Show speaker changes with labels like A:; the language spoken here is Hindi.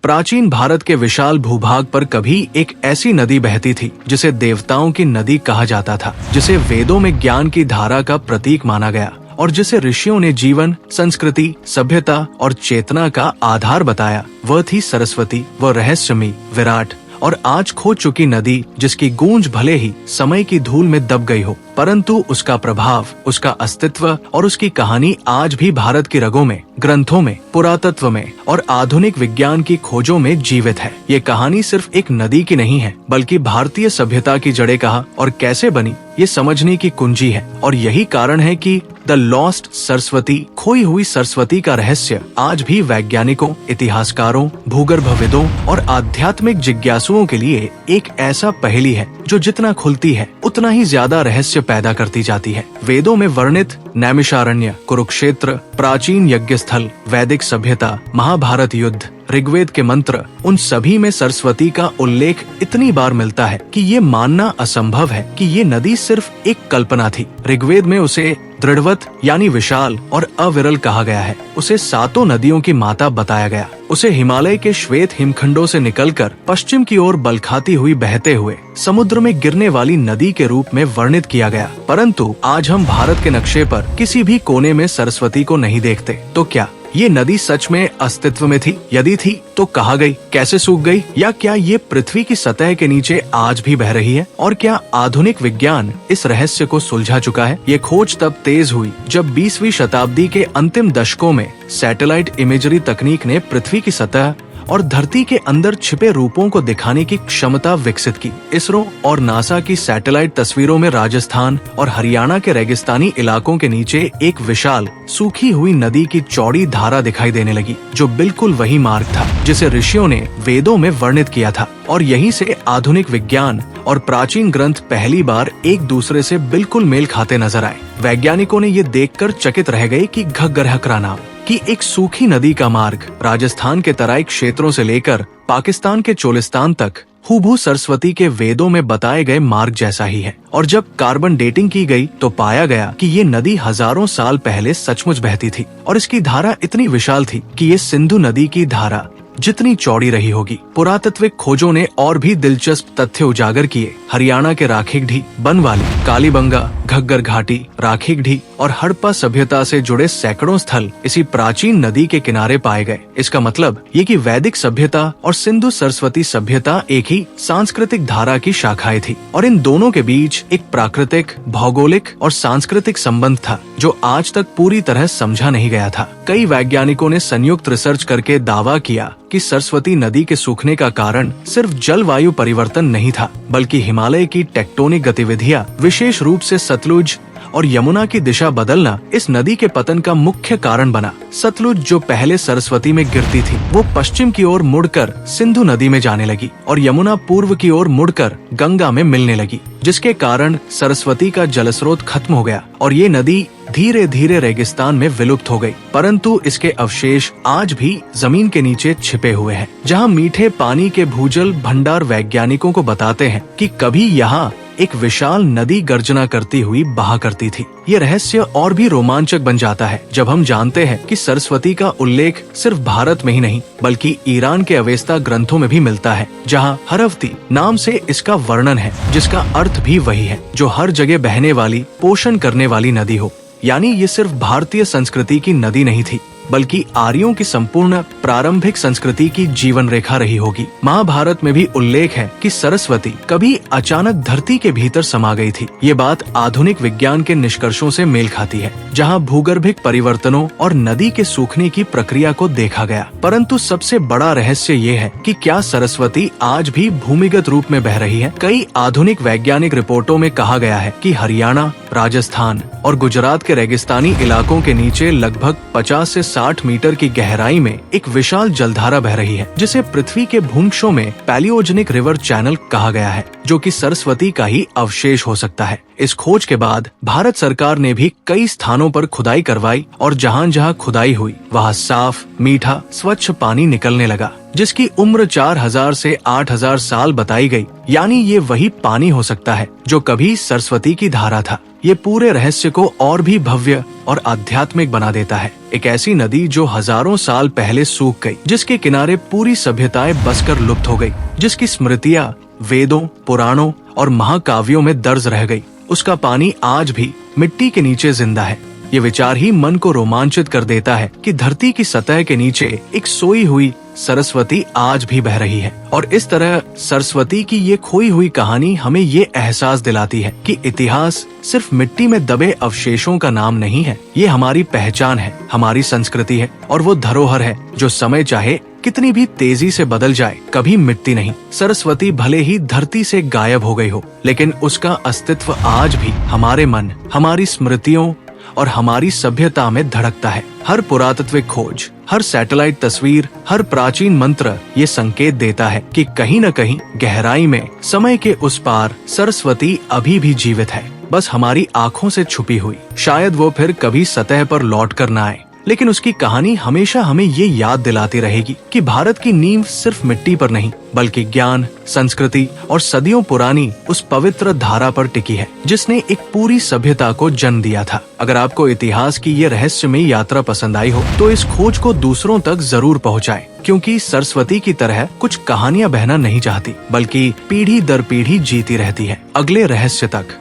A: प्राचीन भारत के विशाल भूभाग पर कभी एक ऐसी नदी बहती थी जिसे देवताओं की नदी कहा जाता था, जिसे वेदों में ज्ञान की धारा का प्रतीक माना गया और जिसे ऋषियों ने जीवन, संस्कृति, सभ्यता और चेतना का आधार बताया। वह थी सरस्वती, वह रहस्यमयी, विराट और आज खो चुकी नदी, जिसकी गूंज भले ही समय की धूल में दब गई हो, परंतु उसका प्रभाव, उसका अस्तित्व और उसकी कहानी आज भी भारत की रगों में, ग्रंथों में, पुरातत्व में और आधुनिक विज्ञान की खोजों में जीवित है। ये कहानी सिर्फ एक नदी की नहीं है, बल्कि भारतीय सभ्यता की जड़ें कहाँ और कैसे बनी, ये समझने की कुंजी है। और यही कारण है कि द लॉस्ट सरस्वती, खोई हुई सरस्वती का रहस्य आज भी वैज्ञानिकों, इतिहासकारों, भूगर्भविदों और आध्यात्मिक जिज्ञासुओं के लिए एक ऐसा पहेली है जो जितना खुलती है उतना ही ज्यादा रहस्य पैदा करती जाती है। वेदों में वर्णित नैमिषारण्य, कुरुक्षेत्र, प्राचीन यज्ञ स्थल, वैदिक सभ्यता, महाभारत युद्ध, ऋग्वेद के मंत्र, उन सभी में सरस्वती का उल्लेख इतनी बार मिलता है कि ये मानना असंभव है कि ये नदी सिर्फ एक कल्पना थी। ऋग्वेद में उसे दृढ़वत यानी विशाल और अविरल कहा गया है। उसे सातों नदियों की माता बताया गया। उसे हिमालय के श्वेत हिमखंडों से निकलकर पश्चिम की ओर बल खाती हुई बहते हुए समुद्र में गिरने वाली नदी के रूप में वर्णित किया गया। परंतु आज हम भारत के नक्शे पर किसी भी कोने में सरस्वती को नहीं देखते। तो क्या ये नदी सच में अस्तित्व में थी? यदि थी तो कहाँ गई, कैसे सूख गई, या क्या ये पृथ्वी की सतह के नीचे आज भी बह रही है? और क्या आधुनिक विज्ञान इस रहस्य को सुलझा चुका है? ये खोज तब तेज हुई जब 20वीं शताब्दी के अंतिम दशकों में सैटेलाइट इमेजरी तकनीक ने पृथ्वी की सतह और धरती के अंदर छिपे रूपों को दिखाने की क्षमता विकसित की। इसरो और नासा की सैटेलाइट तस्वीरों में राजस्थान और हरियाणा के रेगिस्तानी इलाकों के नीचे एक विशाल सूखी हुई नदी की चौड़ी धारा दिखाई देने लगी, जो बिल्कुल वही मार्ग था जिसे ऋषियों ने वेदों में वर्णित किया था। और यहीं से आधुनिक विज्ञान और प्राचीन ग्रंथ पहली बार एक दूसरे से बिल्कुल मेल खाते नजर आए। वैज्ञानिकों ने ये देखकर चकित रह गए कि घग्गरहकरा नाम कि एक सूखी नदी का मार्ग राजस्थान के तराई क्षेत्रों से लेकर पाकिस्तान के चोलिस्तान तक हूबहू सरस्वती के वेदों में बताए गए मार्ग जैसा ही है। और जब कार्बन डेटिंग की गई तो पाया गया कि ये नदी हजारों साल पहले सचमुच बहती थी और इसकी धारा इतनी विशाल थी कि ये सिंधु नदी की धारा जितनी चौड़ी रही होगी। पुरातत्विक खोजों ने और भी दिलचस्प तथ्य उजागर किए। हरियाणा के राखीगढ़ी, बनवाली, कालीबंगा, घग्गर घाटी, राखीगढ़ी और हड़प्पा सभ्यता से जुड़े सैकड़ों स्थल इसी प्राचीन नदी के किनारे पाए गए। इसका मतलब ये कि वैदिक सभ्यता और सिंधु सरस्वती सभ्यता एक ही सांस्कृतिक धारा की शाखाएं थी और इन दोनों के बीच एक प्राकृतिक, भौगोलिक और सांस्कृतिक संबंध था जो आज तक पूरी तरह समझा नहीं गया था। कई वैज्ञानिकों ने संयुक्त रिसर्च करके दावा किया कि सरस्वती नदी के सूखने का कारण सिर्फ जलवायु परिवर्तन नहीं था, बल्कि हिमालय की टेक्टोनिक गतिविधियां, विशेष रूप से सतलुज और यमुना की दिशा बदलना इस नदी के पतन का मुख्य कारण बना। सतलुज जो पहले सरस्वती में गिरती थी, वो पश्चिम की ओर मुड़कर सिंधु नदी में जाने लगी और यमुना पूर्व की ओर मुड़कर गंगा में मिलने लगी, जिसके कारण सरस्वती का जलस्रोत खत्म हो गया और ये नदी धीरे धीरे रेगिस्तान में विलुप्त हो गई। परंतु इसके अवशेष आज भी जमीन के नीचे छिपे हुए हैं, जहां मीठे पानी के भूजल भंडार वैज्ञानिकों को बताते हैं कि कभी यहाँ एक विशाल नदी गर्जना करती हुई बहा करती थी। ये रहस्य और भी रोमांचक बन जाता है जब हम जानते हैं कि सरस्वती का उल्लेख सिर्फ भारत में ही नहीं बल्कि ईरान के अवेस्ता ग्रंथों में भी मिलता है, जहाँ हरवती नाम से इसका वर्णन है, जिसका अर्थ भी वही है, जो हर जगह बहने वाली, पोषण करने वाली नदी हो। यानी ये सिर्फ भारतीय संस्कृति की नदी नहीं थी, बल्कि आर्यों की संपूर्ण प्रारंभिक संस्कृति की जीवन रेखा रही होगी। महाभारत में भी उल्लेख है कि सरस्वती कभी अचानक धरती के भीतर समा गई थी। ये बात आधुनिक विज्ञान के निष्कर्षों से मेल खाती है, जहां भूगर्भिक परिवर्तनों और नदी के सूखने की प्रक्रिया को देखा गया। परंतु सबसे बड़ा रहस्य ये है कि क्या सरस्वती आज भी भूमिगत रूप में बह रही है? कई आधुनिक वैज्ञानिक रिपोर्टों में कहा गया है कि हरियाणा, राजस्थान और गुजरात के रेगिस्तानी इलाकों के नीचे लगभग 50 से 60 मीटर की गहराई में एक विशाल जलधारा बह रही है, जिसे पृथ्वी के भूमिक्षों में पैलियोजेनिक रिवर चैनल कहा गया है, जो कि सरस्वती का ही अवशेष हो सकता है। इस खोज के बाद भारत सरकार ने भी कई स्थानों पर खुदाई करवाई और जहां जहां खुदाई हुई वहां साफ, मीठा, स्वच्छ पानी निकलने लगा, जिसकी उम्र 4000 से 8000 साल बताई गई। यानी ये वही पानी हो सकता है जो कभी सरस्वती की धारा था। ये पूरे रहस्य को और भी भव्य और आध्यात्मिक बना देता है। एक ऐसी नदी जो हजारों साल पहले सूख गई, जिसके किनारे पूरी सभ्यताएं बसकर लुप्त हो गई, जिसकी स्मृतियां वेदों, पुराणों और महाकाव्यों में दर्ज रह गई, उसका पानी आज भी मिट्टी के नीचे जिंदा है। ये विचार ही मन को रोमांचित कर देता है कि धरती की सतह के नीचे एक सोई हुई सरस्वती आज भी बह रही है। और इस तरह सरस्वती की ये खोई हुई कहानी हमें ये एहसास दिलाती है कि इतिहास सिर्फ मिट्टी में दबे अवशेषों का नाम नहीं है, ये हमारी पहचान है, हमारी संस्कृति है और वो धरोहर है जो समय चाहे कितनी भी तेजी से बदल जाए कभी मिटती नहीं। सरस्वती भले ही धरती से गायब हो गई हो, लेकिन उसका अस्तित्व आज भी हमारे मन, हमारी स्मृतियों और हमारी सभ्यता में धड़कता है। हर पुरातत्विक खोज, हर सैटेलाइट तस्वीर, हर प्राचीन मंत्र ये संकेत देता है कि कहीं न कहीं गहराई में समय के उस पार सरस्वती अभी भी जीवित है, बस हमारी आंखों से छुपी हुई। शायद वो फिर कभी सतह पर लौट कर न आए, लेकिन उसकी कहानी हमेशा हमें ये याद दिलाती रहेगी कि भारत की नींव सिर्फ मिट्टी पर नहीं, बल्कि ज्ञान, संस्कृति और सदियों पुरानी उस पवित्र धारा पर टिकी है, जिसने एक पूरी सभ्यता को जन्म दिया था। अगर आपको इतिहास की ये रहस्यमयी यात्रा पसंद आई हो, तो इस खोज को दूसरों तक जरूर पहुंचाएं, क्योंकि सरस्वती की तरह कुछ कहानियां बहना नहीं चाहती, बल्कि पीढ़ी दर पीढ़ी जीती रहती है। अगले रहस्य तक